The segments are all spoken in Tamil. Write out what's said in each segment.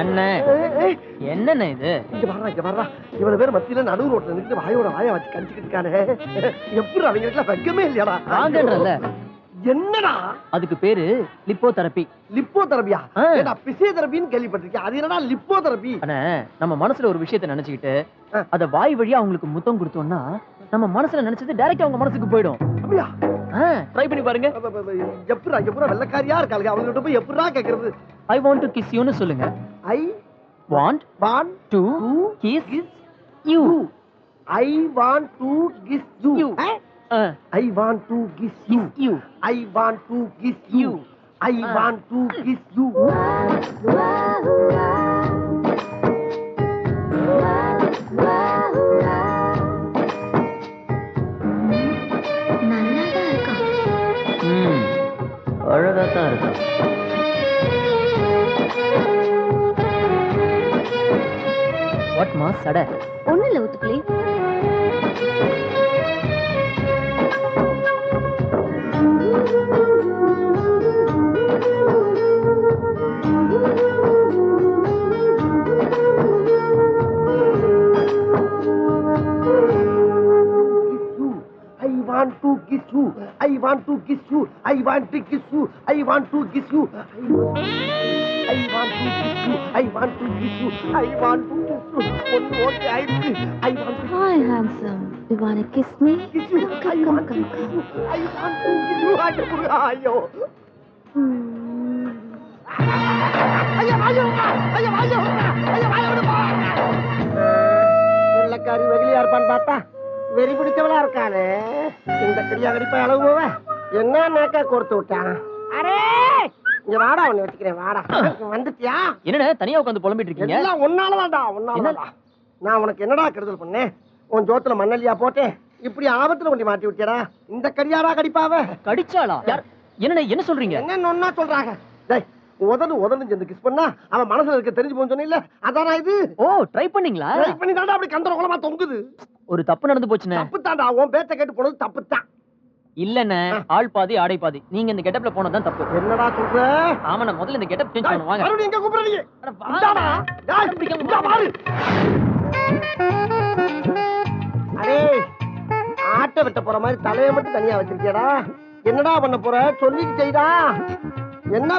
அண்ணே என்னண்ணே இது? இங்க வர்றா இவ்வளவு பேர் மத்தியில நடு ரோட்ல நின்று வாயோட வாய வச்சு கடிச்சுக்கிட்டு இருக்கானே. எப்படி அவங்களுக்கு வெக்கமே இல்லையாடா? வாங்கன்றல என்னடா அதுக்கு பேரு லிப்போ தெரப்பி. லிப்போ தெரப்பியா? ஏடா பிசியோதெரபின்னு கேள்விப்பட்டிருக்கேன். அது என்னடா லிப்போ தெரப்பி? அண்ணே நம்ம மனசுல ஒரு விஷயத்தை நினைச்சுக்கிட்டு அத வாய் வழியா அவங்களுக்கு முத்தம் கொடுத்தோம்னா நம்ம மனசுல நினைச்சது டைரக்டா அவங்க மனசுக்கு போயிடும். அப்படியா? ட்ரை பண்ணி பாருங்க. எப்படா வெள்ளக்காரியா இருக்காங்க அவங்ககிட்ட போய் எப்படா கேக்குறது? I want to kiss youன்னு சொல்லுங்க. I want to kiss you. I want to kiss you. I want to kiss you. I want to kiss you. I want to kiss you. நல்லாதான் இருக்கா. அழகாதான் இருக்கா. வாட் மா சட? ஒண்ணு இல்ல Uthukuli. I want to kiss you. I want to kiss you. I want to kiss you. I want to kiss you. I want to kiss you. I want to kiss you. I want to kiss you. Okay, I want to. Hi, handsome. You wanna kiss me? Kiss you. I want to kiss you. I want to kiss you. Ayo. வெள்ளக்காரி வெகுளியா இருப்பான்னு பார்த்தா வெறி பிடிச்சவளா இருக்கானே. இந்த கரியா கடிப்பா அளவு போவ என்ன நாக்கா கொடுத்து விட்டான். அரே இங்க வாடா, ஒண்ணு வச்சுக்கிறேன் வாடா. வந்துட்டியா? என்னடா தனியா உட்கார்ந்து புலம்பிட்டு இருக்கீங்க? எல்லாம் ஒன்னாலதான்டா, ஒன்னாலதான். நான் உனக்கு என்னடா கெடுதல் பண்ணேன்? உன் ஜோத்துல மண்ணல்லியா போட்டேன், இப்படி ஆபத்துல கொண்டு மாட்டி விட்டியடா. இந்த கரியாடா கடிப்பாவ? கடிச்சாளா? என்னடா என்ன சொல்றீங்க? என்ன ஒன்னா சொல்றாங்க? டேய் உதடு சேர்ந்து கிஸ் பண்ணா அவன் மனசுல இருக்க தெரிஞ்சு போன்னு சொன்னீல்ல, அதானா இது? ஓ ட்ரை பண்ணீங்களா? ட்ரை பண்ணி தாண்டா அப்படி கந்தரகோலமா தொங்குது. ஒரு தப்பு நடந்து போச்சுனே. தப்பு தாண்டா, உன் பேச்ச கேட்டு போனது தப்பு தான். இல்லண்ணே, ஆள் பாதி ஆடை பாதி. நீங்க இந்த கெட்டப்ல போனதான் தப்பு. என்னடா சொல்ற? ஆமாண்ணா, முதல்ல இந்த கெட்டப் சேஞ்ச் பண்ணுவாங்க. மறுபடியும் எங்க கூப்பிடுறீங்க? இந்தாடா டேய் இங்க பாரு. அரே ஆட்ட வெட்ட போற மாதிரி தலைய மட்டும் தனியா வச்சிருக்கேடா. என்னடா பண்ண போற? சொல்லிட்டு செய்டா. என்ன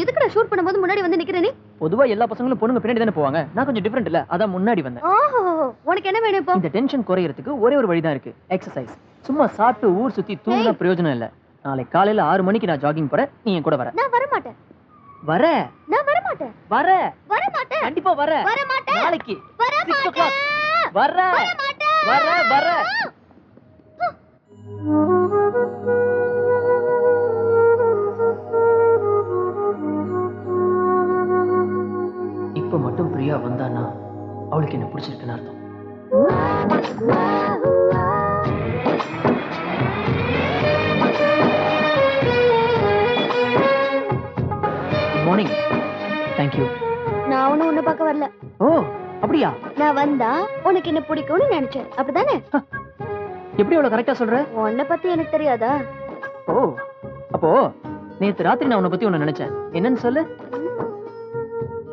எதுக்குடா ஷூட் பண்ணும்போது முன்னாடி வந்து நிக்கிற நீ? பொதுவா எல்லா பசங்களும் பொண்ணுங்க பின்னாடி தானே போவாங்க. நான் கொஞ்சம் டிஃபரெண்ட் இல்ல, அதான் முன்னாடி வந்தேன். ஓஹோ, உனக்கு என்ன வேணும் இப்போ? இந்த டென்ஷன் குறையறதுக்கு ஒரே ஒரு வழிதான் இருக்கு, எக்ஸசைஸ். சும்மா சாப்பிட்டு ஊர் சுத்தி தூங்கினா பிரயோஜனம் இல்ல. நாளை காலையில 6 மணிக்கு நான் ஜாகிங் போறேன், நீ என் கூட வர. நான் வர மாட்டேன். வர? நான் வர மாட்டேன். வர? வர மாட்டேன். கண்டிப்பா வர. வர மாட்டேன். நாளைக்கு வர 6 o'clock. மாட்டேன். வர. வர மாட்டேன். வர வர. இப்ப மட்டும் பிரியா வந்தானா அவளுக்கு என்ன பிடிச்சிருக்குன்னு அர்த்தம். Good morning. Thank you. நான் ஒண்ணு பார்க்க வரல. ஓ அப்படியா? நான் வந்தா உனக்கு என்ன பிடிக்கும்னு நினைச்சேன், அப்படிதானே? எப்படி அவ்வளவு கரெக்டா சொல்ற? உன்னை பத்தி எனக்கு தெரியாதா? ஓ அப்போ நேத்து ராத்திரி நான் உன்னை பத்தி ஒண்ணு நினைச்சேன். என்னன்னு சொல்லு.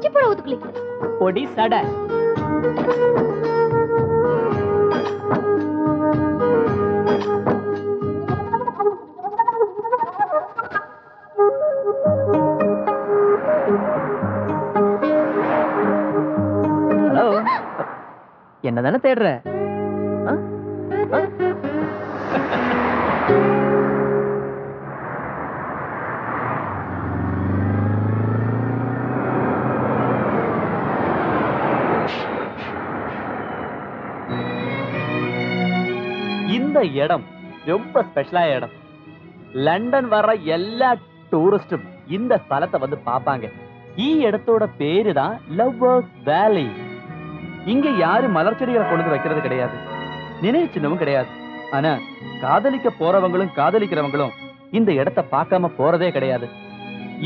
சிப்பட ஊத்துக்குளி. பொடி சடை. ஹலோ, என்னதானே தேடுற? இந்த இடம் ரொம்ப ஸ்பெஷலா இடம். லண்டன் வர எல்லா டூரிஸ்டும் இந்த ஸ்தலத்தை வந்து பாப்பாங்க. இடத்தோட பேரு தான் லவ்வர்ஸ் வேலி. இங்க யாரும் மலர் செடிகளை கொண்டு வைக்கிறது கிடையாது, நினைவு சின்னமும் கிடையாது. ஆனா காதலிக்க போறவங்களும் காதலிக்கிறவங்களும் இந்த இடத்தை பார்க்காம போறதே கிடையாது.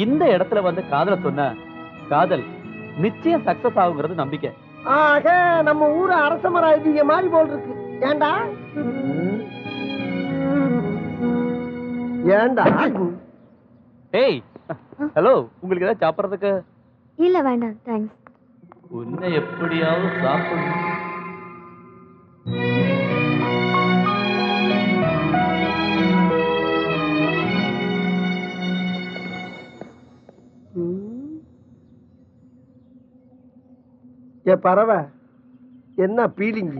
இந்த இடத்துல வந்து காதல சொன்ன காதல் நிச்சயம் சக்சஸ் ஆகுங்கிறது நம்பிக்கை. ஆக நம்ம ஊரு அரச மரம் ஐதீக மாதிரி போல் இருக்கு. ஏண்டா ஏண்டா? ஏய் ஹலோ, உங்களுக்கு ஏதாவது சாப்பிட்றதுக்கு? இல்ல வேண்டாம், தேங்க்ஸ். உன்னை எப்படியாவது சாப்பிடணும். ஏ பறவை, என்ன பீலிங்?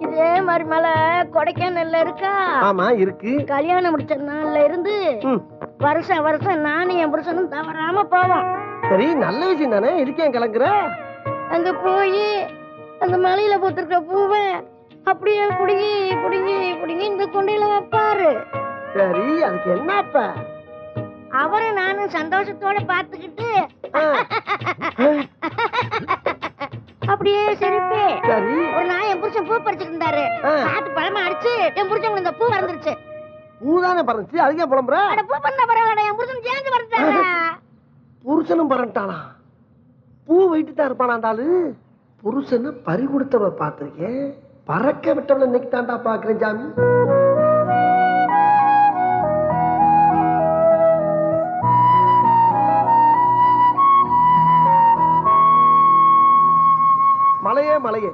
இதே மாதிரி மலை கொடைக்கானல்ல இருக்கா? ஆமா இருக்கு. கல்யாணம் முடிச்ச நாள்ல இருந்து வருஷம் வருஷம் நானும் என் புருஷனும் தவறாம போவோம். சரி, நல்ல விஷயம் தானே. இருக்கேன் கிளங்குற. அங்க போய் அந்த மலையில பூத்திருக்க பூவை அப்படியே புடுங்கி புடுங்கி புடுங்கி இந்த கொண்டையில வைப்பாரு. சரி, அதுக்கு என்னப்ப? அவரும் நானும் சந்தோஷத்தோட பாத்துக்கிட்டு அப்படியே சிரிப்பே. சரி, ஒரு நாள் என் புருஷன் பூ பறிச்சுட்டு இருந்தாரு. காத்து பழமா அடிச்சு என் புருஷன் இந்த பூ வறந்துருச்சு. பூதானே பறந்துச்சு, அதுக்கே புலம்புற? அட பூ பண்ண பரவாயில்ல, என் புருஷன் சேர்ந்து பறந்துட்டாங்க. புருஷனும் பறந்துட்டானா? பூ வைட்டு தான் இருப்பானா அந்த ஆளு? புருஷனை பறி கொடுத்தவளை பார்த்திருக்கேன், பறக்க விட்டவளை இன்னைக்கு தாண்டா பாக்குறேன் சாமி. மலையே மலையே,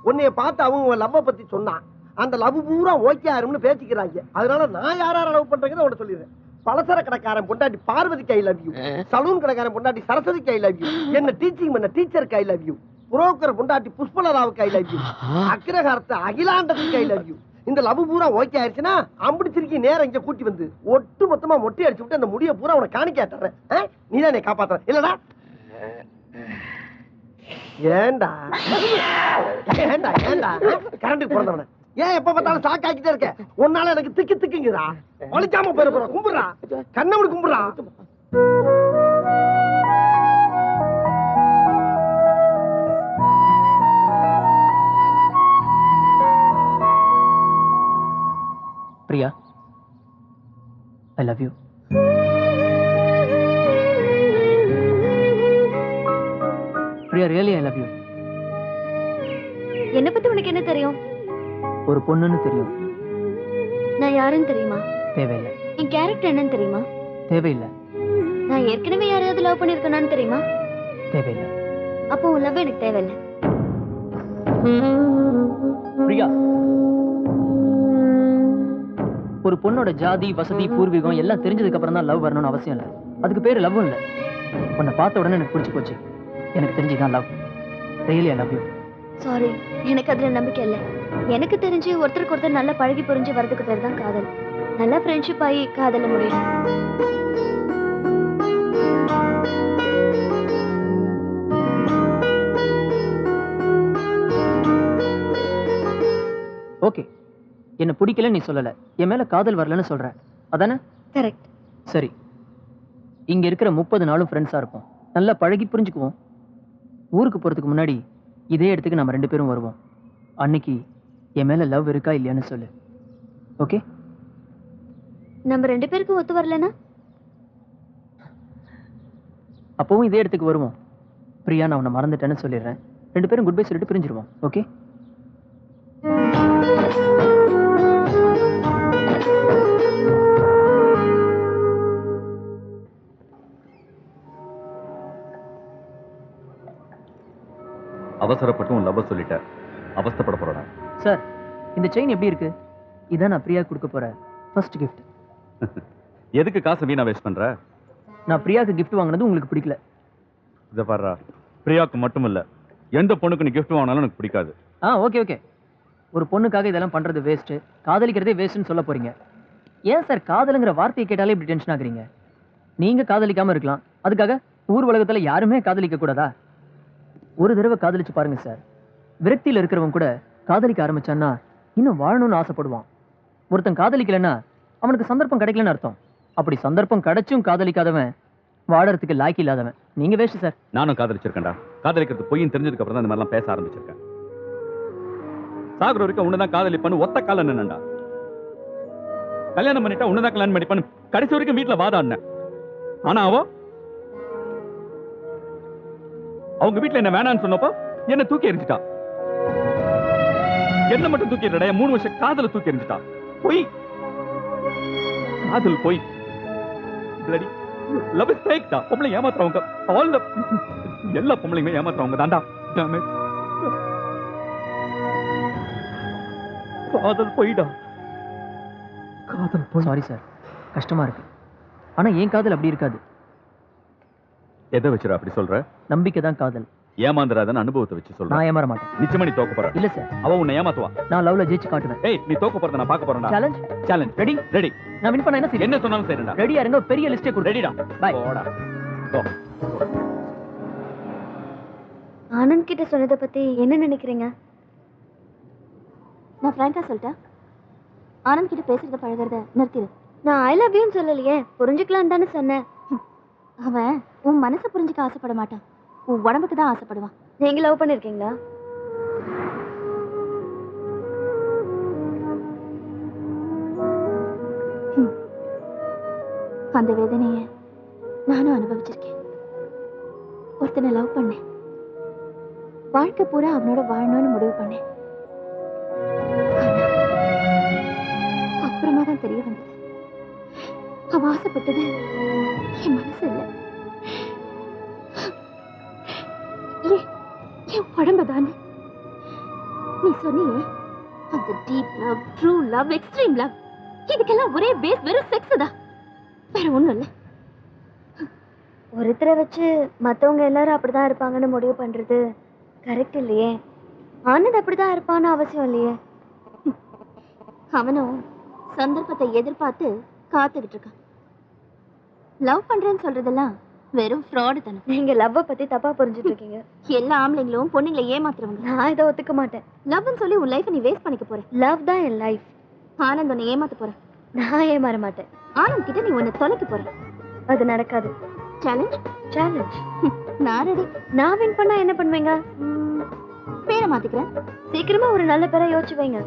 உன்னைய பார்த்து அவங்க லவ்வ பத்தி சொன்னான். அந்த லவ் பூரா ஓகே ஆயிரும்னு பேசிக்கிறாங்க. அதனால நான் யார லவ் பண்றேன்னு உன்னை சொல்லிடுறேன். பலசர கடைக்காரன் பொண்டாட்டி பார்வதிக்கு ஐ லவ் யூ, சலூன் கடைக்காரன் பொண்டாட்டி சரஸ்வதிக்கு ஐ லவ் யூ, என்ன டீச்சிங் பண்ண டீச்சருக்கு ஐ லவ் யூ, புரோக்கர் பொண்டாட்டி புஷ்பலதாவுக்கு ஐ லவ் யூ, அக்கிரகாரத்தை அகிலாண்டத்துக்கு ஐ லவ் யூ. இந்த லவ் பூரா ஓகே ஆயிடுச்சுன்னா அம்பிடிச்சிருக்கி நேரம் இங்க கூட்டி வந்து ஒட்டு மொத்தமா மொட்டை அடிச்சு விட்டு அந்த முடிய பூரா உனக்கு காணிக்காட்டுறேன். நீதான் என்னை காப்பாத்துற இல்லடா? ஏண்டா ஏண்டா ஏண்டா கரண்ட்டுக்கு பிறந்தவன ஏன் எப்ப பார்த்தாலும் சாக்கு ஆக்கிட்டே இருக்க? உன்னால எனக்கு திக்கு திக்குங்கிறா. வலிக்காம போயிட போற. கும்பிடுறா, கண்ணவனு கும்பிடுறா. Priya, I love you. Priya, really I love you. என்ன பத்தி உனக்கு என்ன தெரியும்? ஒரு பொண்ணுன்னு தெரியும். நான் யாருன்னு தெரியுமா? தேவையில்லை. என் கேரக்டர் என்னன்னு தெரியுமா? தேவையில்லை. நான் ஏற்கனவே யாரையாவது லவ் பண்ணிருக்கேனான்னு தெரியுமா? தேவையில்லை. அப்போ உன் லவ் எனக்கு தேவையில்லை. பிரியா, ஒரு பொண்ணோட ஜாதி, வசதி, பூர்வீகம் எல்லாம் தெரிஞ்சதுக்கு அப்புறம் தான் லவ் வரணும்னு அவசியம் இல்லை. அதுக்கு பேரு லவ்வும் இல்லை. உன்னை பார்த்த உடனே எனக்கு பிடிச்சு போச்சு. எனக்கு தெரிஞ்சுதான் love. Really I love you. Sorry, எனக்கு அதுல நம்பிக்கை இல்லை. எனக்கு தெரிஞ்சு ஒருத்தருக்கு ஒருத்தர் நல்லா பழகி புரிஞ்சு வரதுக்கு பேர் தான் காதல். நல்லா ஃப்ரெண்ட்ஷிப் ஆகி காதல முடியும். ஓகே, என்ன பிடிக்கல நீ சொல்லல, என் மேல காதல் வரலன்னு சொல்ற, அதானே? கரெக்ட். சரி, இங்க இருக்கிற 30 நாளும் ஃப்ரெண்ட்ஸா இருப்போம். நல்லா பழகி புரிஞ்சுக்குவோம். ஊருக்கு போறதுக்கு முன்னாடி இதே இடத்துக்கு நம்ம 2 பேரும் வருவோம். அன்னைக்கு என் மேல லவ் இருக்கா இல்லையான்னு சொல்லு. ஓகே? நம்ம 2 பேருக்கும் ஒத்து வரலனா அப்பவும் இதே இடத்துக்கு வருவோம். பிரியா, நான் உன்னை மறந்துட்டேன்னு சொல்லிடுறேன். 2 பேரும் குட் பை சொல்லிட்டு பிரிஞ்சிருவோம். ஓகே? அவசரப்பட்டு உன் லவ் சொல்லிட்ட, அவஸ்தப்பட போறடா. சார், இந்த செயின் எப்படி இருக்கு? இதான் நான் பிரியா கொடுக்க போற ஃபர்ஸ்ட் கிஃப்ட். எதுக்கு காசு வீணா வேஸ்ட் பண்ற? நான் பிரியாக்கு கிஃப்ட் வாங்கினது உங்களுக்கு பிடிக்கல. இதை பாரு, பிரியாக்கு மட்டும் இல்ல, எந்த பொண்ணுக்கு நீ கிஃப்ட் வாங்கினாலும் எனக்கு பிடிக்காது. Okay okay. ஒரு பொண்ணுக்காக இதெல்லாம் பண்றது வேஸ்ட், காதலிக்கிறதே வேஸ்ட்னு சொல்ல போறீங்க. ஏன் சார் காதலுங்கிற வார்த்தையை கேட்டாலே இப்படி டென்ஷன் ஆகுறீங்க? நீங்க காதலிக்காம இருக்கலாம், அதுக்காக ஊர் உலகத்துல யாருமே காதலிக்க கூடாதா? ஒரு தடவை காதலிச்சு பாருங்க சார். விரக்தியில இருக்கிறவன் கூட காதலிக்க ஆரம்பிச்சான்னா இன்னும் வாழணும்னு ஆசைப்படுவான். ஒருத்தன் காதலிக்கலன்னா அவனுக்கு சந்தர்ப்பம் கிடைக்கலன்னு அர்த்தம். அப்படி சந்தர்ப்பம் கிடைச்சும் காதலிக்காதவன் வாழறதுக்கு லாய்க்கு இல்லாதவன். நீங்க வேஸ்ட் சார். நானும் காதலிச்சிருக்கேன்டா. காதலிக்கிறது பொய்ன்னு தெரிஞ்சதுக்கு அப்புறம் தான் இந்த மாதிரிலாம் பேச ஆரம்பிச்சிருக்கேன். சாகுற வரைக்கும் உன்னதான் காதலிப்பான்னு ஒத்த கால நின்னண்டா. கல்யாணம் பண்ணிட்டா உன்னதான் கல்யாணம் பண்ணிப்பான்னு கடைசி வரைக்கும் வீட்டுல வாதாடினேன். ஆனா அவங்க வீட்டுல என்ன வேணான்னு சொன்னப்போ என்ன தூக்கி எறிஞ்சிட்டா. என்ன மட்டும் தூக்கி எறிடா, 3 வருஷம் காதல தூக்கி எறிஞ்சிட்டா. போய் காதல் போய் bloody love is fake டா. பொம்பளை ஏமாத்துறவங்க all the எல்லா பொம்பளையுமே ஏமாத்துறவங்க தான்டா. damn it. காதல் போய்டா. காதல் போய். சாரி சார், கஷ்டமா இருக்கு. ஆனா என் காதல் அப்படி இருக்காது. எதை வச்சுடா அப்படி சொல்ற? நம்பிக்கை தான் காதல். ஏமாந்துறாதன்னு அனுபவத்தை வச்சு சொல்ற. நான் ஏமாற மாட்டேன். நிச்சயமா நீ தோக்க போற. இல்ல சார், அவ உன்னை ஏமாத்துவா. நான் லவ்ல ஜெயிச்சு காட்டுவேன். ஏய், நீ தோக்க போறத நான் பார்க்க போறேன்டா. Challenge challenge ready ready. நான் வின் பண்ணா என்ன செய்ய? என்ன சொன்னாலும் சரிடா. ரெடியா இருங்க, பெரிய லிஸ்டே கொடு. ரெடிடா. பை. போடா. கோ. ஆனந்த் கிட்ட சொன்னதை பத்தி என்ன நினைக்கிறீங்க? நான் ஃப்ராங்கா சொல்லிட்டேன், ஆனந்த் கிட்ட பேசுறத பழகிறத நிறுத்திடு. நான் ஐ லவ் யூன்னு சொல்லலையே, புரிஞ்சுக்கலாம் தானே சொன்னேன். அவன் உன் மனசை புரிஞ்சுக்க ஆசைப்பட மாட்டான், உன் உடம்புக்கு தான் ஆசைப்படுவான். நீங்க லவ் பண்ணிருக்கீங்களா? அந்த வேதனைய நானும் அனுபவிச்சிருக்கேன். ஒருத்தனை லவ் பண்ணேன், வாழ்க்கை பூரா அவனோட வாழணும்னு முடிவு பண்ணேன். அப்புறமா தான் தெரிய வந்தது, அவ ஆசைப்பட்டது என் மனசு இல்ல, என் உடம்பு தானே. நீ சொன்னியே அந்த deep love, true love, extreme love, இதுக்கெல்லாம் ஒரே பேஸ் வெறும் செக்ஸ் தான், வேற ஒண்ணும் இல்ல. ஒருத்தரை வச்சு மத்தவங்க எல்லாரும் அப்படிதான் இருப்பாங்கன்னு முடிவு பண்றது கரெக்ட் இல்லையே. ஆனந்த் அப்படிதான் இருப்பான்னு அவசியம் இல்லையே. அவனும் சந்தர்ப்பத்தை எதிர்பார்த்து காத்துக்கிட்டு இருக்கான். லவ் பண்றேன்னு சொல்றதெல்லாம் வெறும் ஃப்ராடு தானே. நீங்க லவ்வை பத்தி தப்பா புரிஞ்சுட்டு இருக்கீங்க. எல்லா ஆம்பளைங்களும் பொண்ணுங்களை ஏமாத்துறவங்க. நான் இதை ஒத்துக்க மாட்டேன். லவ்னு சொல்லி உன் லைஃபை நீ வேஸ்ட் பண்ணிக்க போற. லவ் தான் என் லைஃப். ஆனந்த் உன்னை ஏமாத்த போற. நான் ஏமாற மாட்டேன். ஆனந்த் கிட்ட நீ உன்னை தொலைக்க போற. அது நடக்காது. Challenge challenge. நான் ரெடி. நான் வின் பண்ணா என்ன பண்ணுவீங்க? பேரை மாத்திக்கிறேன். சீக்கிரமா ஒரு நல்ல பேரை யோசிச்சு வைங்க.